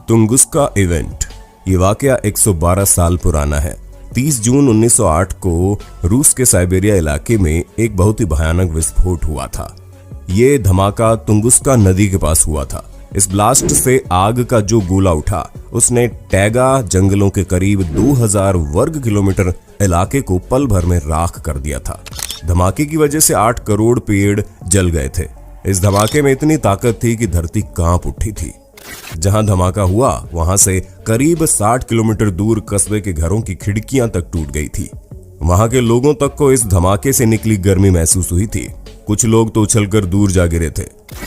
Tunguska event. ये वाकया 112 साल पुराना है। 30 जून 1908 को रूस के साइबेरिया इलाके में एक बहुत ही भयानक विस्फोट हुआ था। ये धमाका तुंगुस्का नदी के पास हुआ था। इस ब्लास्ट से आग का जो गोला उठा उसने टैगा जंगलों के करीब 2000 वर्ग किलोमीटर इलाके को पल भर में राख कर दिया था। धमाके की वजह से 8 करोड़ पेड़ जल गए थे। इस धमाके में इतनी ताकत थी कि धरती कांप उठी थी। जहां धमाका हुआ वहां से करीब 60 किलोमीटर दूर कस्बे के घरों की खिड़कियां तक टूट गई थी। वहां के लोगों तक को इस धमाके से निकली गर्मी महसूस हुई थी। कुछ लोग तो उछलकर दूर जा गिरे थे।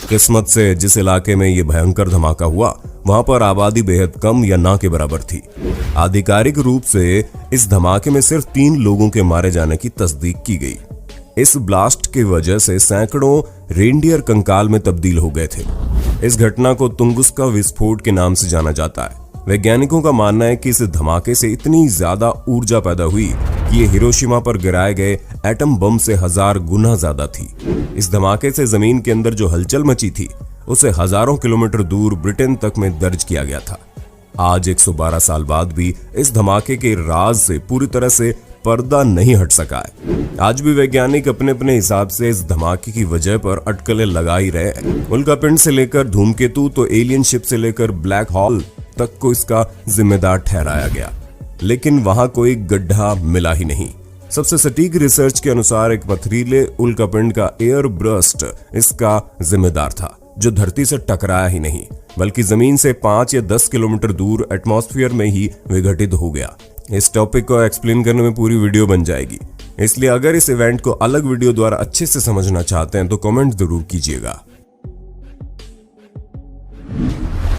किस्मत से जिस इलाके में यह भयंकर धमाका हुआ वहां पर आबादी बेहद कम या ना के बराबर थी। आधिकारिक रूप से इस धमाके में सिर्फ 3 लोगों के मारे जाने की तस्दीक की गई। इस ब्लास्ट की वजह से सैकड़ों रेनडियर कंकाल में तब्दील हो गए थे। इस घटना को तुंगुस्का विस्फोट के नाम से जाना जाता है। वैज्ञानिकों का मानना है कि इस धमाके से इतनी ज्यादा ऊर्जा पैदा हुई कि ये हिरोशिमा पर गिराए गए एटम बम से 1000 गुना ज्यादा थी। इस धमाके से जमीन के अंदर जो हलचल मची थी उसे हजारों किलोमीटर दूर ब्रिटेन तक में दर्ज किया गया था। आज 112 साल बाद भी इस धमाके के राज से पूरी तरह से पर्दा नहीं हट सका है। आज भी वैज्ञानिक अपने अपने हिसाब से इस धमाके की वजह पर अटकलें लगा ही रहे हैं। उल्कापिंड से लेकर धूमकेतु तो एलियन शिप से लेकर ब्लैक होल तक को इसका जिम्मेदार ठहराया गया, लेकिन वहां कोई गड्ढा मिला ही नहीं। सबसे सटीक रिसर्च के अनुसार एक पथरीले उल्कापिंड का एयर ब्रस्ट इसका जिम्मेदार था, जो धरती से टकराया ही नहीं बल्कि जमीन से 5 या 10 किलोमीटर दूर एटमॉस्फेयर में ही विघटित हो गया। इस टॉपिक को एक्सप्लेन करने में पूरी वीडियो बन जाएगी, इसलिए अगर इस इवेंट को अलग वीडियो द्वारा अच्छे से समझना चाहते हैं तो कमेंट जरूर कीजिएगा।